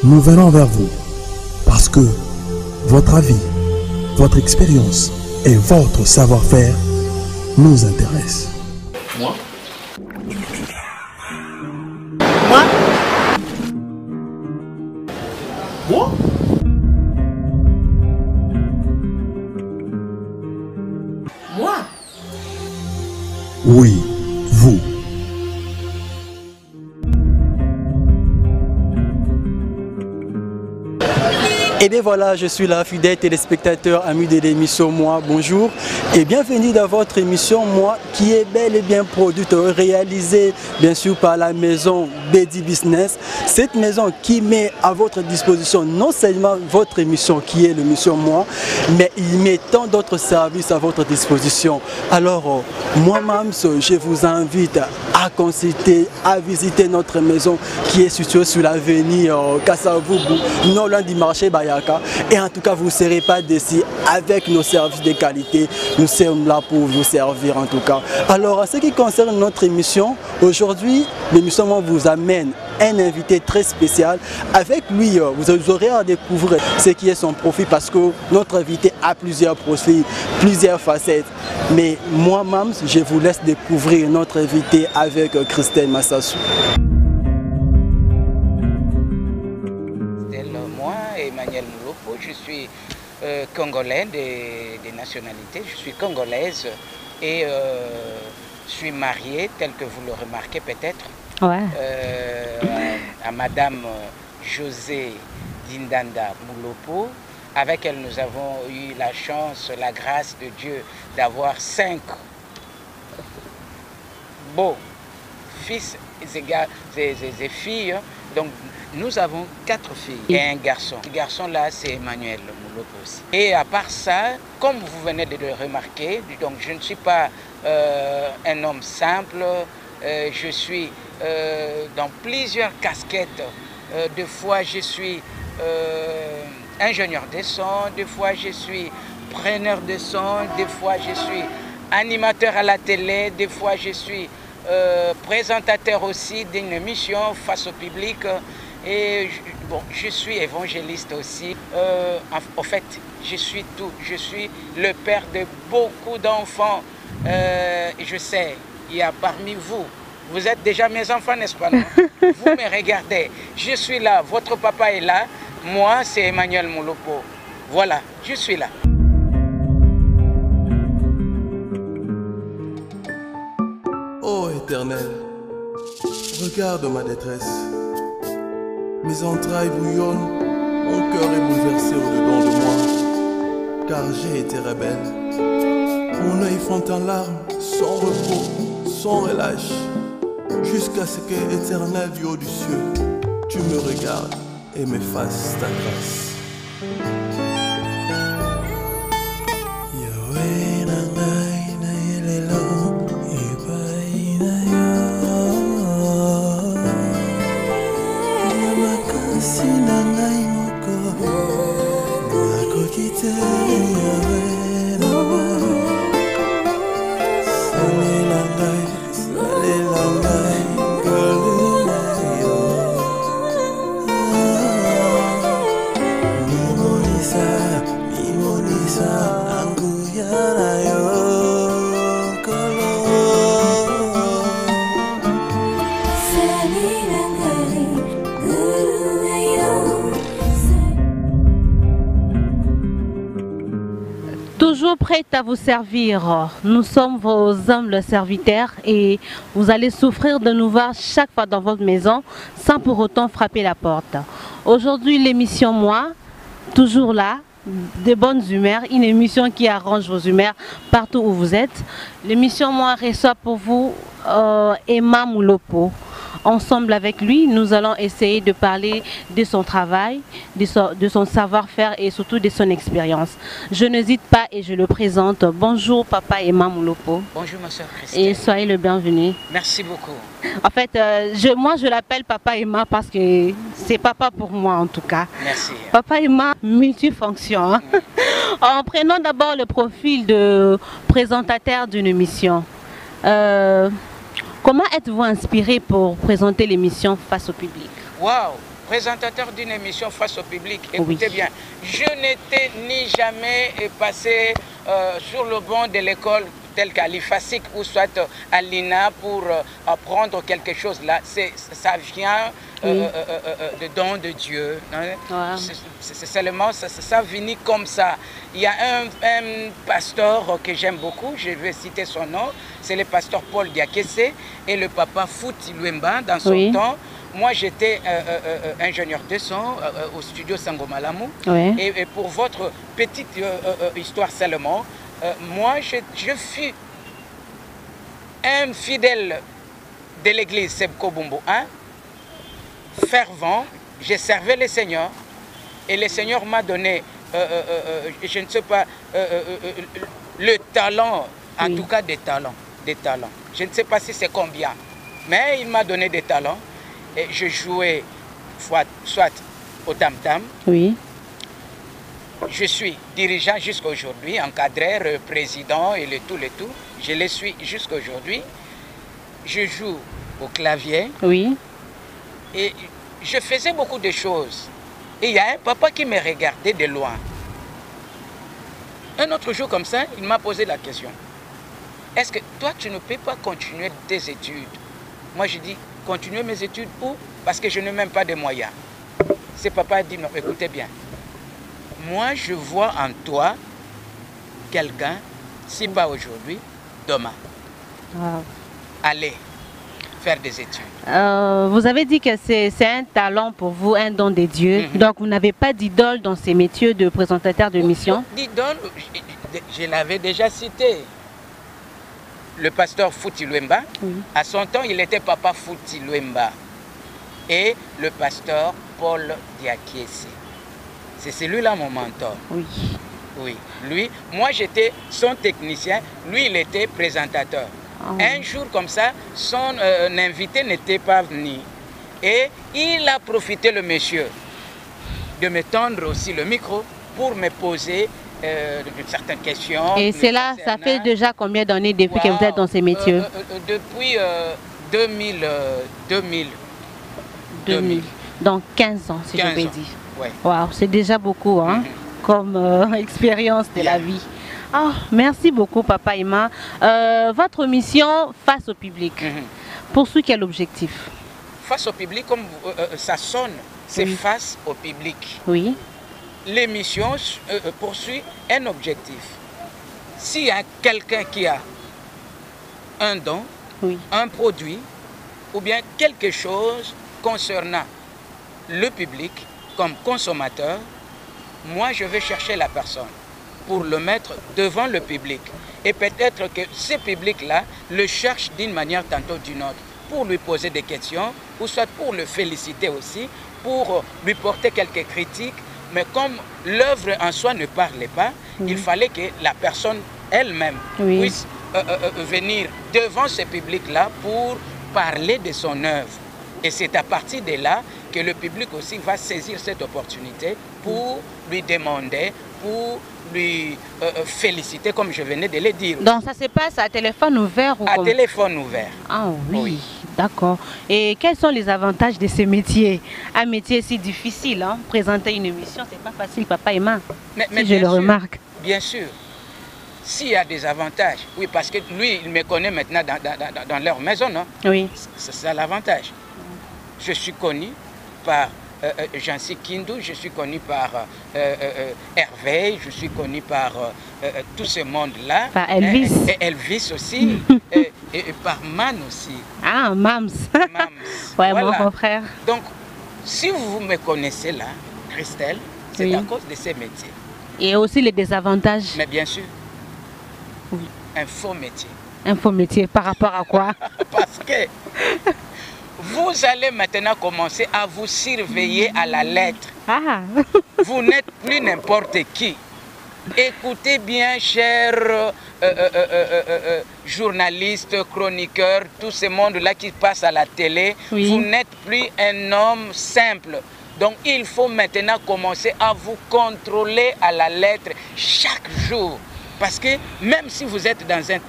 nous venons vers vous parce que votre avis, votre expérience et votre savoir-faire nous intéressent. Moi? Moi? Moi? Moi? Oui, vous. Et bien voilà, je suis là, fidèle téléspectateur, ami de l'émission Moi, bonjour et bienvenue dans votre émission Moi qui est bel et bien produite, réalisée bien sûr par la maison Bedi Business. Cette maison qui met à votre disposition non seulement votre émission qui est l'émission Moi, mais il met tant d'autres services à votre disposition. Alors moi Mams, je vous invite à consulter, à visiter notre maison qui est située sur l'avenue Kassavubu, non loin du marché Bayaka. Et en tout cas, vous ne serez pas déçus avec nos services de qualité. Nous sommes là pour vous servir en tout cas. Alors, en ce qui concerne notre émission, aujourd'hui, l'émission vous amène un invité très spécial. Avec lui, vous aurez à découvrir ce qui est son profil parce que notre invité a plusieurs profils, plusieurs facettes. Mais moi, Mams, je vous laisse découvrir notre invité avec Christelle Massassou. Moi, Emmanuel Moulopo, je suis congolais des nationalités, je suis congolaise et je suis mariée, tel que vous le remarquez peut-être, ouais. À Madame José Dindanda Moulopo. Avec elle, nous avons eu la chance, la grâce de Dieu d'avoir 5 beaux fils et filles. Donc, nous avons 4 filles et un garçon. Ce garçon-là, c'est Emmanuel Moulopo aussi. Et à part ça, comme vous venez de le remarquer, donc je ne suis pas un homme simple. Je suis dans plusieurs casquettes. Des fois, je suis ingénieur de son, des fois, je suis preneur de son, des fois, je suis animateur à la télé, des fois, je suis présentateur aussi d'une émission face au public. Et bon, je suis évangéliste aussi. En fait, je suis tout. Je suis le père de beaucoup d'enfants. Je sais, il y a parmi vous. Vous êtes déjà mes enfants, n'est-ce pas? Non? Vous me regardez. Je suis là. Votre papa est là. Moi, c'est Emmanuel Moulopo. Voilà, je suis là. Ô Éternel, regarde ma détresse. Mes entrailles bouillonnent, mon cœur est bouleversé au-dedans de moi, car j'ai été rebelle. Mon œil fond en larmes, sans repos, sans relâche, jusqu'à ce que, Éternel du haut du ciel, tu me regardes et me fasses ta grâce. Toujours prête à vous servir. Nous sommes vos humbles serviteurs et vous allez souffrir de nous voir chaque fois dans votre maison sans pour autant frapper la porte. Aujourd'hui, l'émission Moi, toujours là, de bonnes humeurs, une émission qui arrange vos humeurs partout où vous êtes. L'émission Moi reçoit pour vous Emma Moulopo. Ensemble avec lui, nous allons essayer de parler de son travail, de son savoir-faire et surtout de son expérience. Je n'hésite pas et je le présente. Bonjour Papa Emma Moulopo. Bonjour ma soeur Christelle. Et soyez le bienvenu. Merci beaucoup. En fait, moi je l'appelle Papa Emma parce que c'est papa pour moi en tout cas. Merci. Papa Emma, multifonction. Hein? En prenant d'abord le profil de présentateur d'une émission. Comment êtes-vous inspiré pour présenter l'émission face au public? Waouh! présentateur d'une émission face au public. Écoutez bien, je n'étais ni jamais passé sur le banc de l'école tel qu'à l'IFASIC ou soit à l'INA pour apprendre quelque chose là. Ça vient de don de Dieu. Hein. Wow. C'est seulement, ça vient comme ça. Il y a un pasteur que j'aime beaucoup, je vais citer son nom, c'est le pasteur Paul Diakese et le papa Fouti Luemba dans son temps. Moi, j'étais ingénieur de son au studio Sangomalamu. Et pour votre petite histoire seulement, moi, je fus un fidèle de l'église Sebko Bumbo 1, fervent, j'ai servi le Seigneur et le Seigneur m'a donné, je ne sais pas, le talent, en tout cas des talents. Je ne sais pas si c'est combien, mais il m'a donné des talents et je jouais soit au tam-tam. Oui. Je suis dirigeant jusqu'à aujourd'hui, encadreur, président et le tout. Je le suis jusqu'à aujourd'hui. Je joue au clavier. Oui. Et je faisais beaucoup de choses. Et il y a un papa qui me regardait de loin. Un autre jour comme ça, il m'a posé la question. Est-ce que toi, tu ne peux pas continuer tes études? Moi, je dis, continuer mes études où? Parce que je n'ai même pas de moyens. Ce papa a dit, non, écoutez bien. Moi, je vois en toi quelqu'un, si pas aujourd'hui, demain. Wow. Allez faire des études. Vous avez dit que c'est un talent pour vous, un don de Dieu. Donc, vous n'avez pas d'idole dans ces métiers de présentateur de mission? D'idole, je l'avais déjà cité. Le pasteur Fouti Luemba, à son temps, il était papa Fouti Luemba. Et le pasteur Paul Diakese. C'est celui-là mon mentor. Oui. Oui. Lui, moi j'étais son technicien, lui il était présentateur. Oh. Un jour comme ça, son invité n'était pas venu. Et il a profité, le monsieur, de me tendre aussi le micro pour me poser certaines questions. Et c'est là, ça fait déjà combien d'années depuis que vous êtes dans ces métiers? Depuis 2000. Donc 15 ans, si je peux dire. Ouais. Wow, c'est déjà beaucoup hein, comme expérience de la vie. Oh, merci beaucoup, Papa Ima. Votre mission face au public, poursuit quel objectif? Face au public, comme ça sonne, c'est face au public. Oui. L'émission poursuit un objectif. S'il y a quelqu'un qui a un don, un produit, ou bien quelque chose concernant le public, comme consommateur, moi je vais chercher la personne pour le mettre devant le public. Et peut-être que ce public-là le cherche d'une manière tantôt d'une autre, pour lui poser des questions, ou soit pour le féliciter aussi, pour lui porter quelques critiques. Mais comme l'œuvre en soi ne parlait pas, il fallait que la personne elle-même puisse venir devant ce public-là pour parler de son œuvre. Et c'est à partir de là que le public aussi va saisir cette opportunité pour lui demander, pour lui féliciter, comme je venais de le dire. Donc ça se passe à téléphone ouvert ou à téléphone ouvert. Ah oui. D'accord. Et quels sont les avantages de ce métier? Un métier si difficile, hein? Présenter une émission, c'est pas facile, Papa Ima. Mais je le remarque. Bien sûr. S'il y a des avantages, oui, parce que lui, il me connaît maintenant dans leur maison, non? Oui. C'est ça l'avantage. Je suis connu par Jancy Kindou, je suis connu par Hervé, je suis connu par tout ce monde-là. Par Elvis. Et Elvis aussi, et par Man aussi. Ah, Mams. Mams. Ouais, voilà. Mon frère. Donc, si vous me connaissez là, Christelle, c'est à cause de ces métiers. Et aussi les désavantages. Mais bien sûr. Oui. Un faux métier. Un faux métier, par rapport à quoi? Parce que vous allez maintenant commencer à vous surveiller à la lettre. Ah. Vous n'êtes plus n'importe qui. Écoutez bien, chers journalistes, chroniqueurs, tout ce monde-là qui passe à la télé, vous n'êtes plus un homme simple. Donc il faut maintenant commencer à vous contrôler à la lettre chaque jour. Parce que même si vous êtes dans un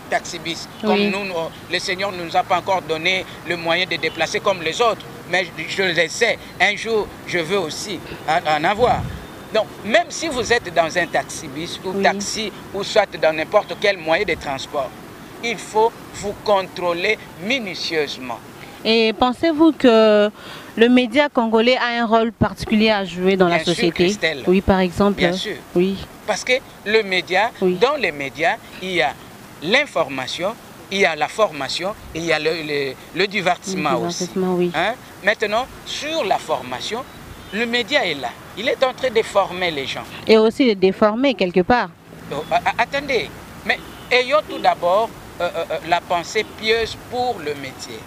taxi-bis, comme nous, le Seigneur ne nous a pas encore donné le moyen de déplacer comme les autres. mais je le sais, un jour, je veux aussi en avoir. Donc, même si vous êtes dans un taxi-bus ou taxi, ou soit dans n'importe quel moyen de transport, il faut vous contrôler minutieusement. Et pensez-vous que le média congolais a un rôle particulier à jouer dans la société? Christelle. Oui, par exemple. Bien sûr. Oui. Parce que le média, dans les médias, il y a l'information, il y a la formation et il y a le divertissement aussi. Oui. Hein? Maintenant, sur la formation, le média est là. Il est en train de former les gens. Et aussi de déformer quelque part. Attendez, mais ayons tout d'abord la pensée pieuse pour le métier.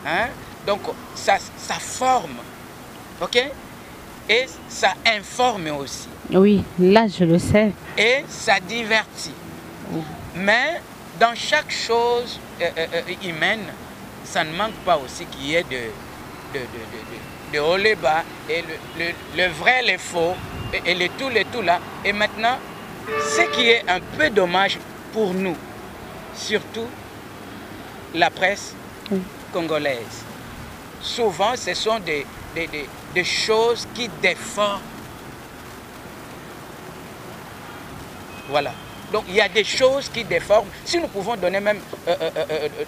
Hein? Donc, ça forme, ok? Et ça informe aussi. Oui, là je le sais. Et ça divertit. Mais dans chaque chose humaine, ça ne manque pas aussi qu'il y ait de haut les bas, et le vrai, les faux, et le tout là. Et maintenant, ce qui est un peu dommage pour nous, surtout la presse congolaise. Souvent, ce sont des choses qui déforment. Voilà. Donc, il y a des choses qui déforment. Si nous pouvons donner même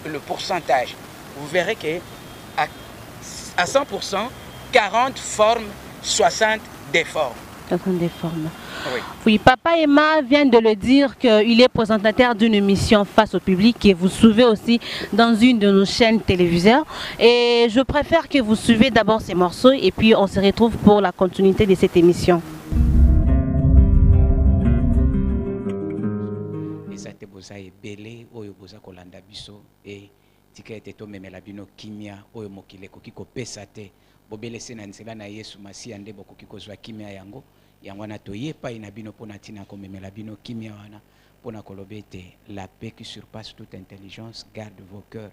le pourcentage, vous verrez qu'à 100%, 40 formes, 60 déforment. Oui. Oui, Papa Emma vient de le dire qu'il est présentateur d'une émission face au public et vous suivez aussi dans une de nos chaînes télévisées. Et je préfère que vous suivez d'abord ces morceaux et puis on se retrouve pour la continuité de cette émission. bobelese na nzela na Yesu Masiya nde bokoki kozwa kimia yango wana toyepa ina bino pona tina komemela bino kimia wana pona koloba ete la paix qui surpasse toute intelligence garde vos cœurs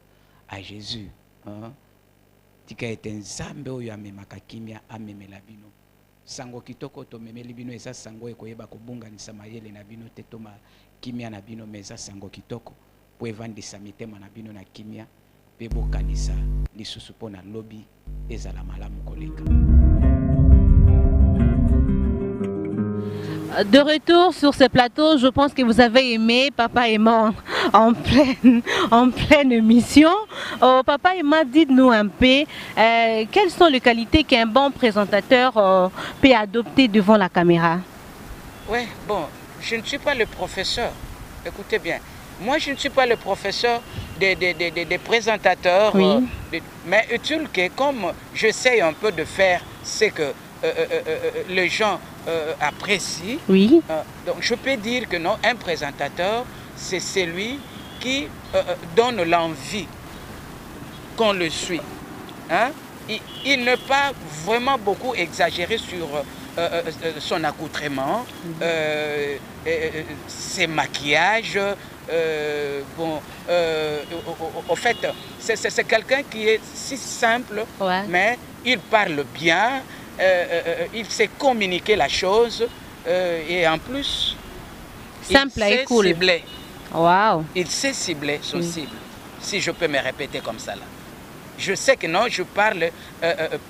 à Jésus. Tika ete nzambe oyo amemaka kimia amemela bino sango kitoko tomemeli bino eza sango ekoyeba kobunganisa mayele na bino te toma kimia na bino meza sango kitoko po evandisa mitema na bino na kimia pe bokanisa lisusu pona lobi ezala malamu koleka. De retour sur ce plateau, je pense que vous avez aimé Papa Emma en pleine émission. Papa Emma, dites-nous un peu, quelles sont les qualités qu'un bon présentateur peut adopter devant la caméra? Oui, bon, je ne suis pas le professeur, écoutez bien. Moi, je ne suis pas le professeur des présentateurs, oui. Mais utile que comme j'essaie un peu de faire ce que les gens apprécient, oui. Donc je peux dire que non, un présentateur, c'est celui qui donne l'envie qu'on le suit. Hein? Il ne pas vraiment beaucoup exagérer sur son accoutrement, ses maquillages. Au fait, c'est quelqu'un qui est si simple, ouais. Mais il parle bien, il sait communiquer la chose et en plus, simple il sait cool. Cibler. Wow. Il sait cibler son cible, si je peux me répéter comme ça là. Je sais que non, je parle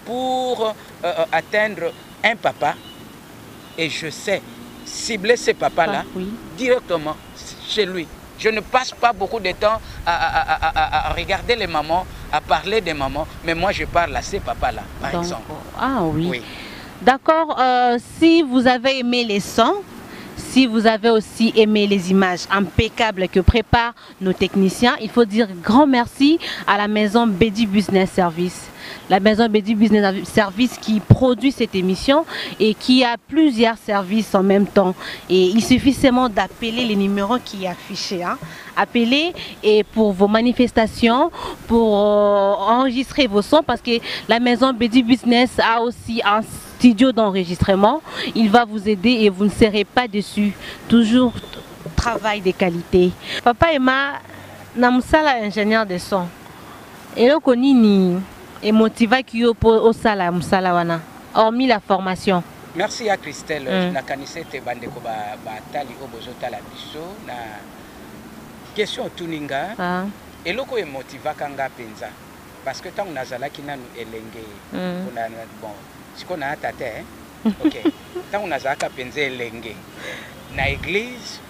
pour atteindre un papa et je sais cibler ce papa-là directement chez lui. Je ne passe pas beaucoup de temps à regarder les mamans, à parler des mamans, mais moi je parle à ces papas-là, par exemple. Ah oui. D'accord, si vous avez aimé les sons, si vous avez aussi aimé les images impeccables que préparent nos techniciens, il faut dire grand merci à la maison Bedi Business Service. La maison Bedi Business Service qui produit cette émission et qui a plusieurs services en même temps. Et il suffit seulement d'appeler les numéros qui est affiché. Hein. Appelez et pour vos manifestations, pour enregistrer vos sons, parce que la maison Bedi Business a aussi un studio d'enregistrement. Il va vous aider et vous ne serez pas déçus. Toujours travail de qualité. Papa Emma, namsala ingénieur de son. Et là, konini et motiva qui au sala musala wana hormis la formation. Merci à Christelle. Na kanisete bandeko ba tali obozo tala biso na question tuninga. Eloko e motiva kanga penza. parce que tant que nazalaki nanu elenge bon siko na tata hein OK tant que nazalaka penza elenge na église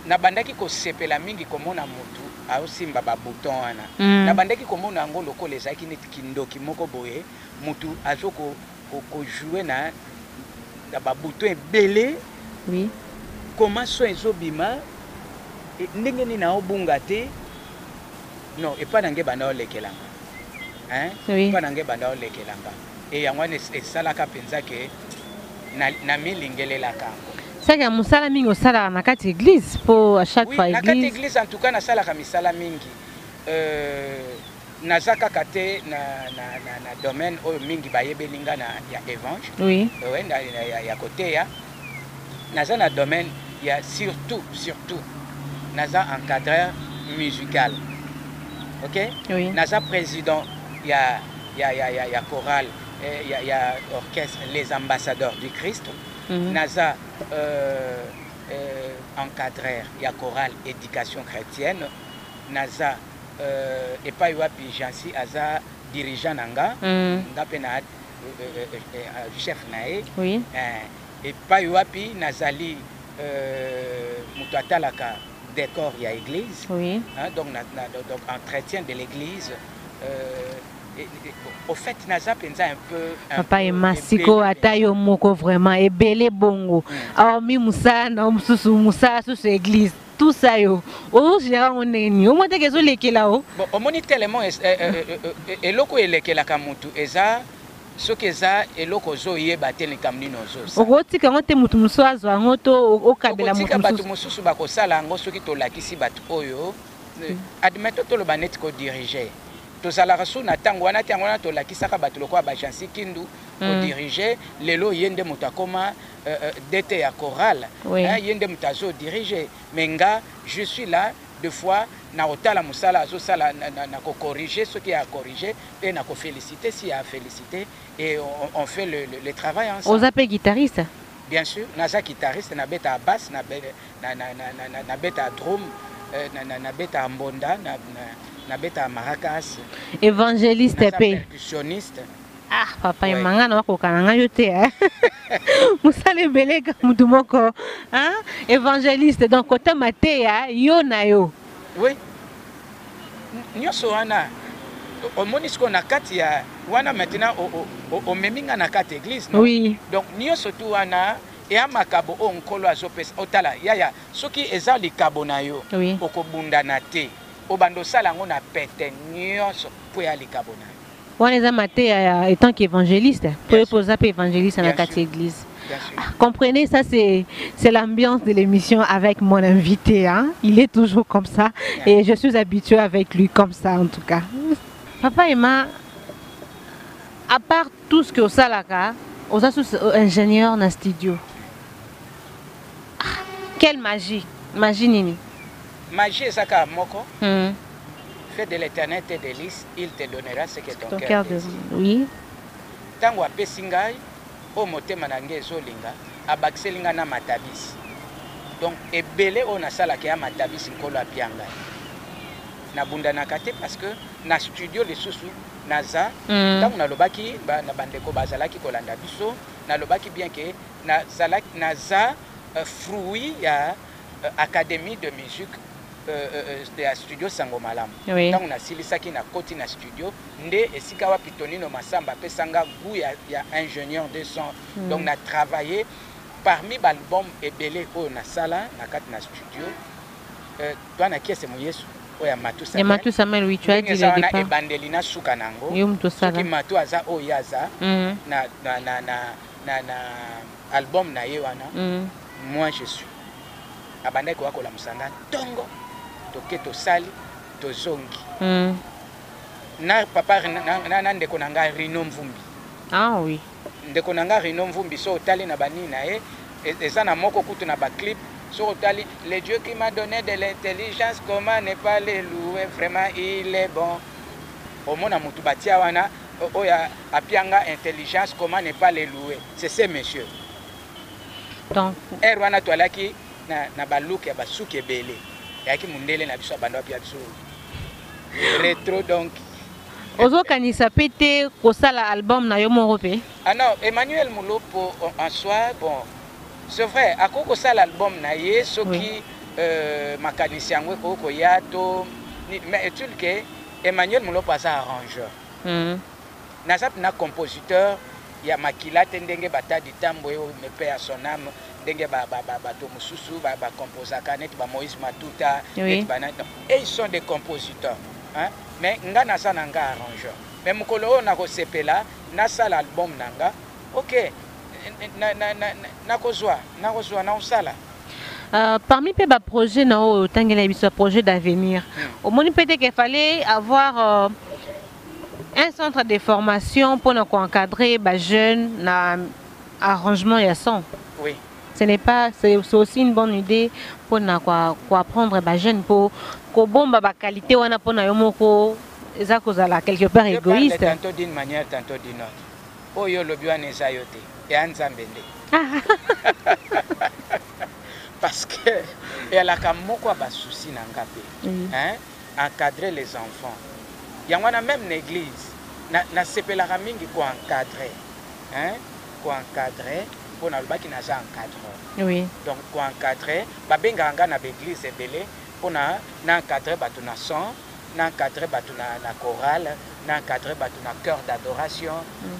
na bandaki ko sepela mingi komona mutu aosimba ba bouton wana na bandaki komona ngo lokola ezaki neti kindoki moko boye mutu azoko ko jouer na ba bouton ebele oui comment so ezobima ndenge ni na obunga te non et pas nange banda olekelanga hein oui. Pas nange banda olekelanga et yangwana esalaka penza ke na milingelela kango ça que musala mingi osala na kati église pour à chaque fois église. église. Na kati église en tout cas na sala ka misala mingi. Nazaka kate na domaine o mingi bayebelinga na ya évangile. Oui. Ouais na ya côté ya. Naza na domaine ya surtout naza encadreur musical. OK? Oui. Naza président ya chorale ya orchestre Les Ambassadeurs du Christ. Naza encadreur ya chorale éducation chrétienne. Naza et pas wapi Jansi aza dirigeant nanga ngape na chef nae. Oui. Et pas wapi nazali mutu atalaka décor ya église. Oui. Donc entretien de l'église. Au fait naza penza un peu papa et masiko atayo moko vraiment ebele bongo alors mi musa na mususu musa sur église tout ça yo o gérant on eni o mote kezo lekela o bon o moni tellement eloko elekela ka mutu eza soki eza eloko zo yeba te likamni nozo o kotika ngote mutu muso azwa ngoto o kabela mutu musu batu mususu bakosala ngo soki tolakisi batu oyo admettons to lo banet ko diriger tozalaka so na tango wana tolakisaka bato lokwa ba Jansi Kindu ko diriger lelo yende mutu akoma dete ya chorale yende mutu azo diriger menga je suis là deux fois na otala musala azo sala na ko corriger ce qui a corrigé et na ko féliciter si a félicité et on fait le travail ensemble. Vous appelez guitariste? Bien sûr, naza guitariste na beta basse na beta drum na beta mbonda na beta maracas. Évangéliste pe. Percussionniste. Ah papa imanga na ko kananga yote hein. Musale belega mutu moko hein évangéliste donc côté matéa yo na yo. Oui. Nyoso wana au monisco na kati ya wana maintenant au meminga na kati église non? Oui. Donc nyoso tu wana et amakabo onkolo azopesa otala yaya soki eza likabo na yo oui. Okobunda na te obando sala ngo na pete nyoso po ya likabo na yo. On les a matés étant qu'évangéliste. Pour poser un évangéliste à la quatre église. Comprenez, ça c'est l'ambiance de l'émission avec mon invité. Hein? Il est toujours comme ça. Et je suis habituée avec lui comme ça en tout cas. Papa et ma, à part tout ce que vous savez là, vous êtes ingénieur dans le studio. Quelle magie. Magie nini. Magie c'est ça moko. Fais de l'éternité des délices, il te donnera ce que ton cœur désire. Oui. Tango apesi ngai o motema na ngai ezolinga abakiselinga na matabisi. Donc ebele o nasalaki ya matabisi nkolo apia ngai. Nabundanaka te parce que na studio lisusu naza tango nalobaki na bandeko bazalaki kolanda biso nalobaki bien que naza fruit ya académie de musique de studio Sango Malamu. Oui. Donc na silisaki na koti na studio nde esika wapi Tonino Masamba pesanga goût ya ingénieur de son. Donc na travaillé parmi l'album ebele o na sala na kati na studio toi na kiese mo Yesu o ya Matu Samuel. Et Matu Samuel oui tu as dit le départ. Na ebandelina suka nango. Soki Matu aza o yaza na album na ye wana. Moi je suis abandai ko akola musanga tongo toke to sali to zongi na papa na ndeko nanga Rino Mvumbi. Ah oui, ndeko nanga Rino Mvumbi so otali na bani na ye eza na moko kutu na ba clip so otali le Dieu qui m'a donné de l'intelligence comment ne pas le louer vraiment il est bon omona mutu batia wana oya apianga intelligence comment ne pas le louer c'est ce monsieur donc wana toalaki na baluki ya basuki ebele yaki mundele na biso bando apia biso Rétro donc. Ozokanisa pété kosala album na yo moko pe. Ah non, Emmanuel Moulopo en soi, bon, c'est vrai, à quoi ça l'album na ye, ce qui mécanicien ko yato, mais tu que Emmanuel Moulopo a ça arrangeur. Nazap na compositeur, il y a Makila tendenge bata di tambo me paix à son âme, denge ba Tomususu, ba composa kanet, ba Moïse Matuta, et ils sont des compositeurs, hein? Mais nga nasa nanga arrangeur. Mais mukolo na ko sepela, nasa l'album nanga. OK. Na kozwa na osala. Parmi les projets, un projet d'avenir. Au moins, peut-être qu'il fallait avoir un centre de formation pour encadrer les jeunes dans l'arrangement et son. Oui. C'est aussi une bonne idée pour apprendre les jeunes pour que la qualité soit quelque part égoïste. Tantôt d'une manière, tantôt d'une autre. Oh yo le bien est ayoté et anzambende. Parce que il y a kamoko ba souci na ngapé. Hein? Encadrer les enfants. Il y a même l'église na sepelaka mingi ko encadrer. Hein? Ko encadrer pour na lobaki na za encadreur. Oui. Donc ko encadrer ba benganga na l'église ebele pour na encadrer batu na son, na encadrer batu na chorale, na encadrer batu na cœur d'adoration,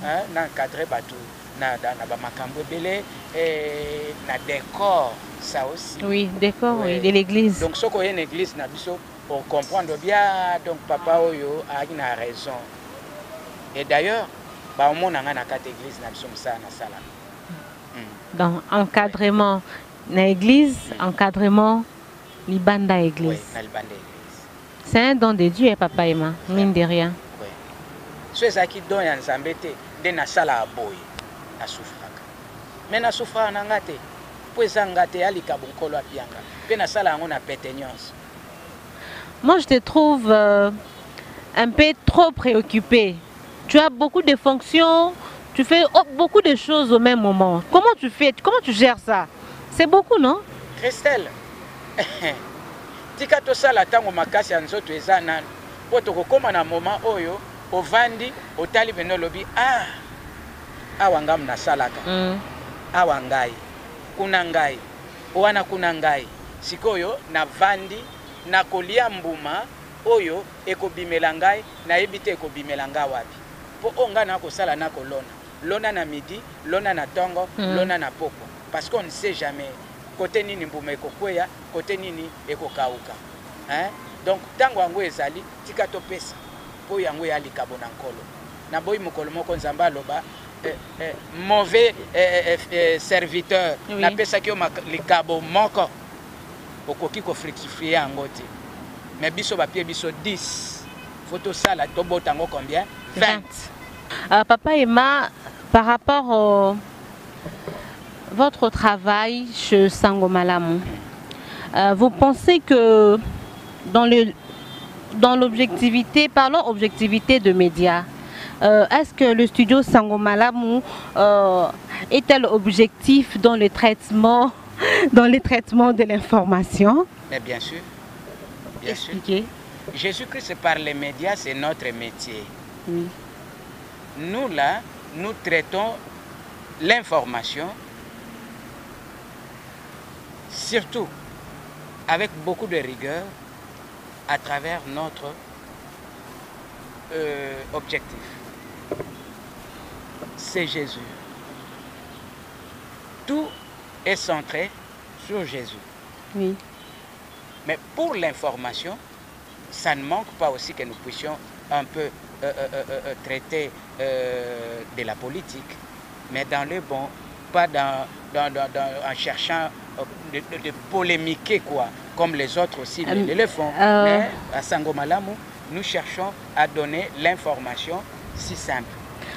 hein, na encadrer batu na makambo belé et na décor ça aussi. Oui, décor oui, de l'église. Donc ce qu'on y a une église na biso pour comprendre bien donc papa oyo a une raison. Et d'ailleurs ba on na na quatre église na biso ça na sala. Donc encadrement na église, encadrement libanda église. Oui, na libanda église. C'est un don de Dieu, papa et maman, mine de rien. Oui. C'est ça qui donne en zambete de na sala boy na souffraka. Mais na souffraka na ngate. Pour ça ngate ali kabunkolo apianga. Pe na sala ngo na péténiance. Moi je te trouve un peu trop préoccupé. Tu as beaucoup de fonctions, tu fais beaucoup de choses au même moment. Comment tu fais? Comment tu gères ça? C'est beaucoup, non? Christelle. Tika to sala tango makasi ya nzoto eza nanu. Po to kokoma na moment oyo ovandi otali beno lobi awa ngam na salaka. Awa ngai. Kuna ngai. Owana kuna ngai. Sikoyo na vandi na kolia mbuma oyo ekobimela ngai na ebite ekobimela ngai wapi. Po onga na ko sala na kolona. Lona na midi, lona na tongo, lona na poko. Parce qu'on ne sait jamais. Côté nini mbuma ekokweya, côté nini ekokauka. Hein? Donc tango yango ezali tika to pesa po yango ya likabo na nkolo. Na boyi mokolo moko nzamba loba mauvais serviteur na pesa ki o likabo moko okoki ko fructifier yango te. Mais biso ba pie biso 10. Photo sala to botango combien? 20. Papa Emma, par rapport votre travail chez Sangomalamu, vous pensez que dans l'objectivité, parlons objectivité de médias, est-ce que le studio Sangomalamu est-elle objectif dans le traitement de l'information? Mais bien sûr. Bien Expliquez. sûr. Jésus-Christ par les médias, c'est notre métier. Oui. Nous là, nous traitons l'information surtout avec beaucoup de rigueur à travers notre objectif. C'est Jésus. Tout est centré sur Jésus. Oui. Mais pour l'information, ça ne manque pas aussi que nous puissions un peu traiter de la politique, mais dans le bon, pas en cherchant de polémiquer quoi, comme les autres aussi le font. Mais à Sangomalamu, nous cherchons à donner l'information si simple.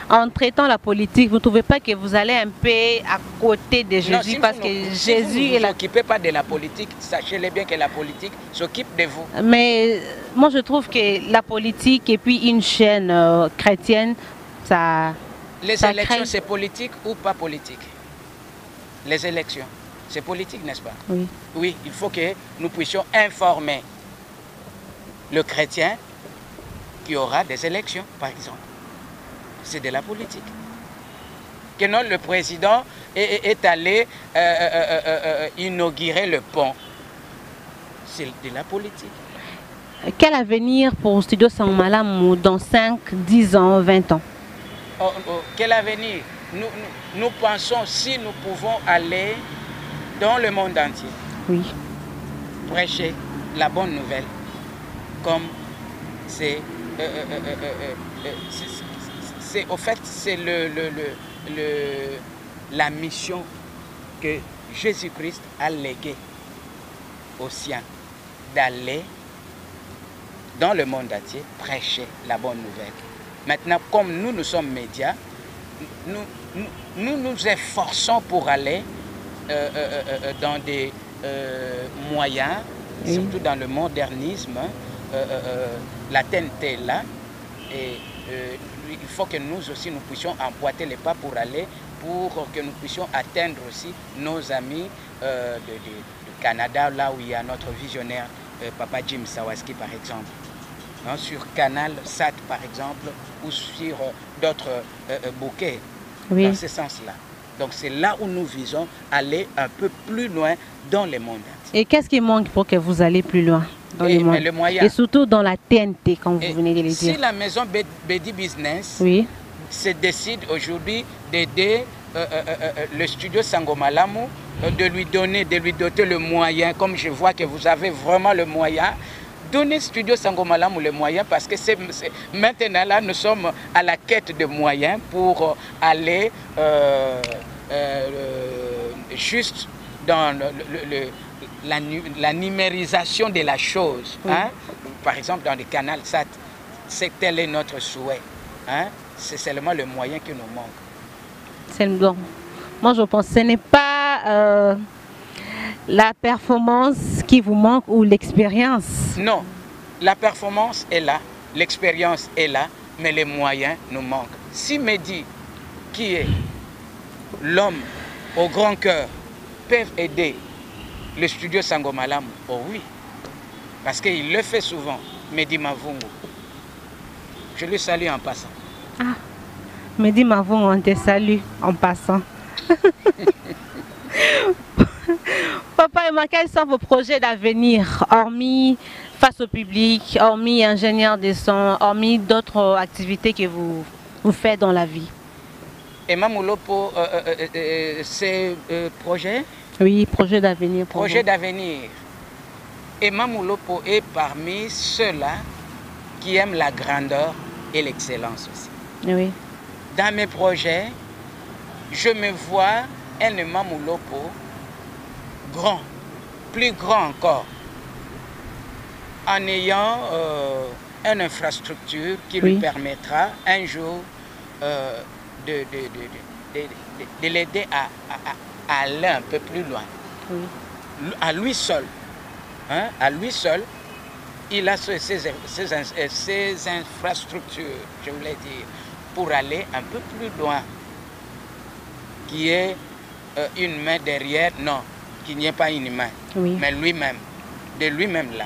En traitant la politique, vous ne trouvez pas que vous allez un peu à côté de Jésus? Non, si parce que Jésus ne vous occupez pas de la politique, sachez-le bien que la politique s'occupe de vous. Mais moi je trouve que la politique et puis une chaîne chrétienne, ça... Les élections, c'est politique ou pas politique? Les élections, c'est politique, n'est-ce pas? Oui. Oui, il faut que nous puissions informer le chrétien qu'il y aura des élections, par exemple. C'est de la politique. Que non, le président est allé inaugurer le pont. C'est de la politique. Quel avenir pour Studio Sangomalamu dans 5, 10 ans, 20 ans? Quel avenir? Nous pensons si nous pouvons aller dans le monde entier. Oui. Prêcher la bonne nouvelle. Comme c'est au fait, c'est la mission que Jésus-Christ a léguée aux siens, d'aller dans le monde entier prêcher la bonne nouvelle. Maintenant, comme nous sommes médias, nous nous efforçons pour aller dans des moyens, surtout dans le modernisme. La TNT est là, et il faut que nous aussi nous puissions emboîter les pas pour aller, pour que nous puissions atteindre aussi nos amis du Canada, là où il y a notre visionnaire Papa Jim Sawaski par exemple, hein, sur Canal Sat par exemple, ou sur d'autres bouquets, oui, dans ce sens-là. Donc c'est là où nous visons aller un peu plus loin dans le monde. Et qu'est-ce qui manque pour que vous allez plus loin dans le monde? Le moyen. Et surtout dans la TNT, comme vous venez de le dire. Si la maison Bedi Business, oui, se décide aujourd'hui d'aider le studio Sangomalamu, de lui doter le moyen, comme je vois que vous avez vraiment le moyen, donner Studio Sangomalamu le moyen, parce que maintenant là, nous sommes à la quête de moyens pour aller juste dans la numérisation de la chose. Oui. Hein? Par exemple, dans le canal SAT, tel est notre souhait. Hein? C'est seulement le moyen qui nous manque. C'est le bon. Moi, je pense que ce n'est pas la performance qui vous manque ou l'expérience. Non, la performance est là, l'expérience est là, mais les moyens nous manquent. Si Mehdi, qui est l'homme au grand cœur, peut aider le studio Sangomalamu, oh oui, parce qu'il le fait souvent, Mehdi Mavungu. Je le salue en passant. Ah, Mehdi Mavungu, on te salue en passant. Papa Emma, quels sont vos projets d'avenir, hormis face au public, hormis ingénieur de son, hormis d'autres activités que vous faites dans la vie? Emma Moulopo, c'est projet? Oui, projet d'avenir. Projet d'avenir. Emma Moulopo est parmi ceux-là qui aiment la grandeur et l'excellence aussi. Oui. Dans mes projets, je me vois un Emma Moulopo grand, plus grand encore, en ayant une infrastructure qui lui permettra un jour de l'aider à aller un peu plus loin. Oui. À lui seul, hein, à lui seul, il a ses infrastructures, je voulais dire, pour aller un peu plus loin. Qui est une main derrière, non, qu'il n'y ait pas une main, mais lui-même, de lui-même là,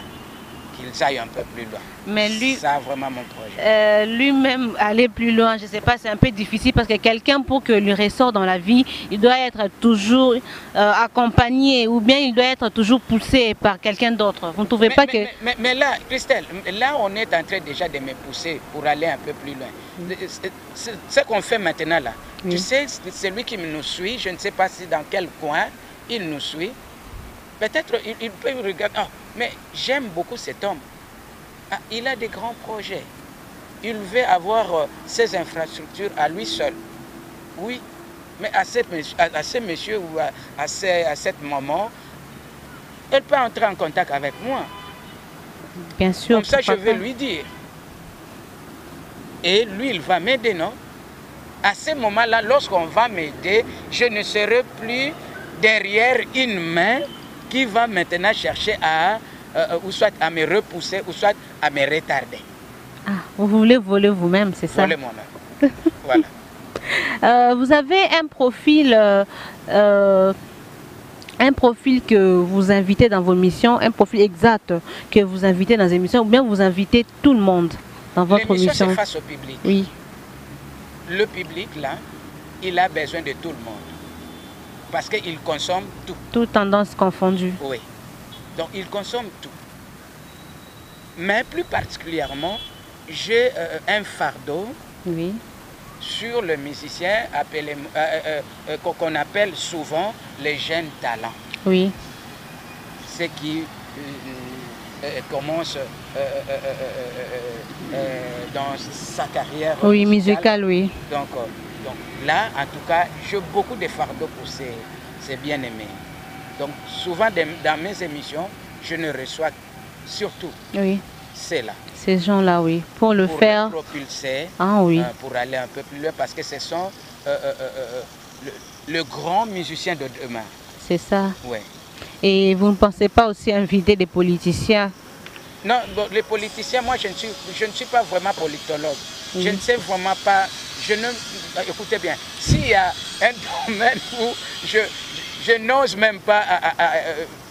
qu'il aille un peu plus loin. Mais lui, c'est vraiment mon projet. Lui-même aller plus loin, je ne sais pas, c'est un peu difficile parce que quelqu'un, pour que lui ressort dans la vie, il doit être toujours accompagné ou bien il doit être toujours poussé par quelqu'un d'autre. Vous ne trouvez pas que... Mais là, Christelle, là on est en train déjà de me pousser pour aller un peu plus loin. Ce qu'on fait maintenant là, tu sais, celui qui nous suit, je ne sais pas si dans quel coin il nous suit, peut-être il peut regarder, oh, mais j'aime beaucoup cet homme. Ah, il a des grands projets. Il veut avoir ses infrastructures à lui seul. Oui, mais à ce monsieur ou à cette maman, elle peut entrer en contact avec moi. Bien sûr. Comme ça, je vais lui dire. Et lui, il va m'aider, non? À ce moment-là, lorsqu'on va m'aider, je ne serai plus derrière une main qui va maintenant chercher à ou soit à me repousser, ou soit à me retarder. Ah, vous voulez voler vous-même, c'est ça? Voler moi-même. Voilà. Vous avez un profil que vous invitez dans vos missions, un profil exact que vous invitez dans les émissions, ou bien vous invitez tout le monde? dans votre L'émission, mission? c'est face au public. Oui. Le public, là, il a besoin de tout le monde. Parce qu'il consomme tout. Toutes tendances confondues. Oui. Donc, il consomme tout. Mais plus particulièrement, j'ai un fardeau Oui. sur le musicien qu'on appelle souvent les jeunes talents. Oui. Ceux qui commencent dans sa carrière Oui, musicale, oui. Donc là, en tout cas, j'ai beaucoup de fardeaux pour ces bien-aimés. Donc souvent dans mes émissions, je ne reçois surtout ceux-là. Ces gens-là, oui. Pour le faire. Pour propulser, oui. Pour aller un peu plus loin, parce que ce sont le grand musicien de demain. C'est ça. Ouais. Et vous ne pensez pas aussi inviter des politiciens? Non, bon, les politiciens, moi je ne suis pas vraiment politologue. Je ne sais vraiment pas, écoutez bien, s'il y a un domaine où je n'ose même pas,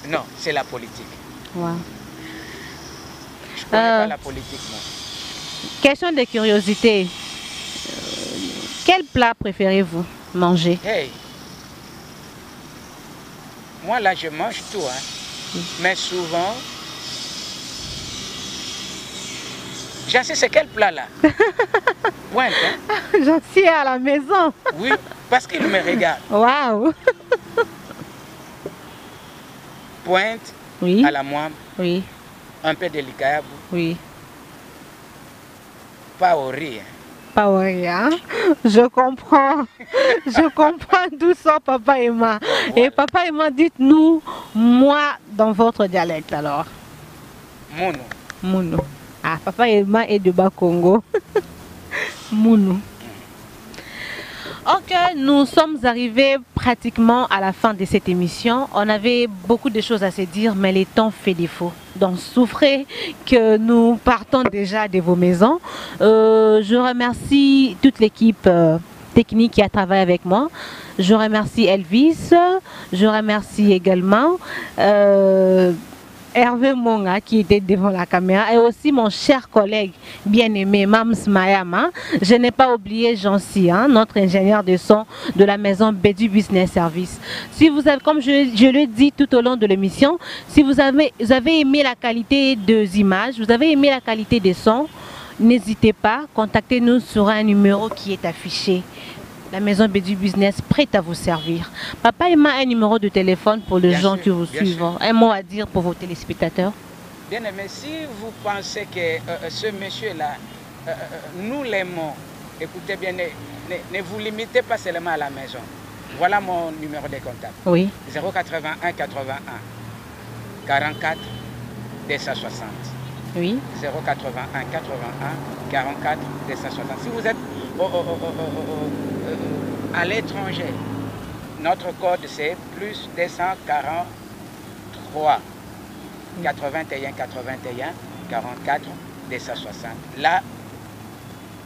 non, c'est la politique. Wow. Je ne connais pas la politique, moi. Question de curiosité, quel plat préférez-vous manger? Hey, moi là je mange tout, hein. Mais souvent, j'en sais c'est quel plat là? Pointe, hein? J'en suis à la maison. Oui, parce qu'il me regarde. Waouh! Pointe, oui. À la moine, oui. Un peu délicat, oui. Pas au riz. Pas au riz, hein? Je comprends. Je comprends d'où sort Papa Emma. Voilà. Et Papa Emma, dites-nous, moi, dans votre dialecte alors. Mounou. Mounou. Ah, Papa Emma est de Bas-Congo. Mounou. Ok, nous sommes arrivés pratiquement à la fin de cette émission. On avait beaucoup de choses à se dire, mais le temps fait défaut. Donc souffrez que nous partons déjà de vos maisons. Je remercie toute l'équipe technique qui a travaillé avec moi. Je remercie Elvis. Je remercie également Hervé Monga qui était devant la caméra et aussi mon cher collègue bien-aimé Mams Mayama. Je n'ai pas oublié Jancy, hein, notre ingénieur de son de la maison Bedu Business Service. Si vous avez, comme je le dis tout au long de l'émission, si vous avez aimé la qualité des images, vous avez aimé la qualité des sons, n'hésitez pas, contactez-nous sur un numéro qui est affiché. La maison Bedu Business prête à vous servir. Papa Emma a un numéro de téléphone pour les gens qui vous suivent. Un mot à dire pour vos téléspectateurs? Bien aimé, si vous pensez que ce monsieur-là, nous l'aimons, écoutez bien, ne vous limitez pas seulement à la maison. Voilà mon numéro de contact. Oui. 081 81 44 260. Oui. 081 81 44 260. Si vous êtes à l'étranger, notre code c'est plus 243 81 81 44 260. Là,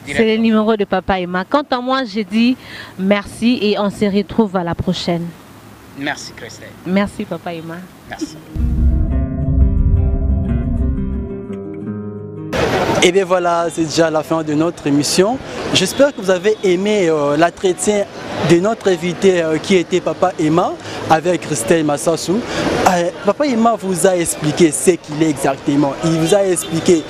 c'est le numéro de Papa Emma. Quant à moi, je dis merci et on se retrouve à la prochaine. Merci Christelle. Merci Papa Emma. Merci. Et bien voilà, c'est déjà la fin de notre émission. J'espère que vous avez aimé l'entretien de notre invité qui était Papa Emma avec Christelle Massassou. Papa Emma vous a expliqué ce qu'il est exactement. Il vous a expliqué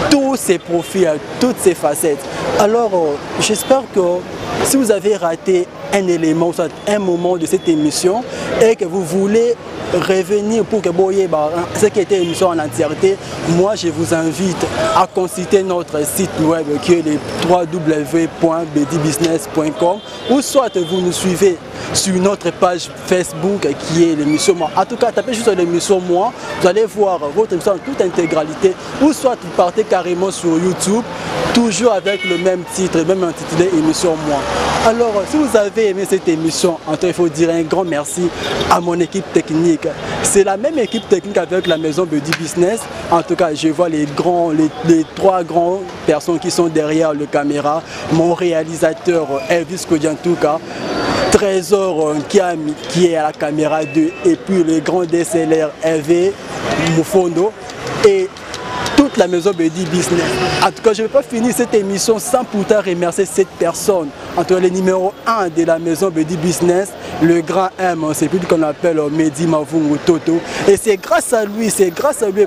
tous ses profils, toutes ses facettes. Alors, j'espère que si vous avez raté un élément, soit un moment de cette émission et que vous voulez revenir pour que vous voyez ce qui était l'émission en entièreté, moi je vous invite à consulter notre site web qui est le www.bedibusiness.com ou soit vous nous suivez sur notre page Facebook qui est l'émission Moi. En tout cas, tapez juste l'émission Moi, vous allez voir votre émission en toute intégralité ou soit vous partez carrément sur YouTube, toujours avec le même titre, même intitulé émission Moi. Alors, si vous avez aimé cette émission, il faut dire un grand merci à mon équipe technique. C'est la même équipe technique avec la maison Bedu Business. En tout cas, je vois les trois grandes personnes qui sont derrière le caméra. Mon réalisateur Elvis Kodiantouka, Trésor qui est à la caméra 2 et puis le grand DSLR Hervé Moufondo et toute toute la maison Bedi Business. En tout cas, je ne vais pas finir cette émission sans pourtant remercier cette personne. Entre les numéro 1 de la maison Bedi Business, le grand M, c'est plus qu'on appelle Mehdi Mavungu Toto. Et c'est grâce à lui et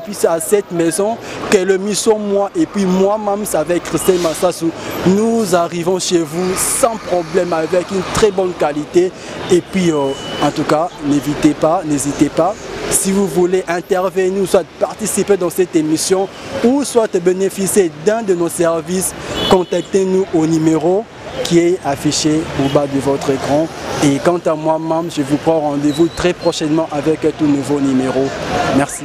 puis à cette maison que le mission moi et puis moi-même avec Christine Massassou, nous arrivons chez vous sans problème avec une très bonne qualité. Et puis en tout cas, n'hésitez pas. Si vous voulez intervenir, soit participer dans cette émission ou soit bénéficier d'un de nos services, contactez-nous au numéro qui est affiché au bas de votre écran. Et quant à moi-même, je vous prends rendez-vous très prochainement avec tout nouveau numéro. Merci.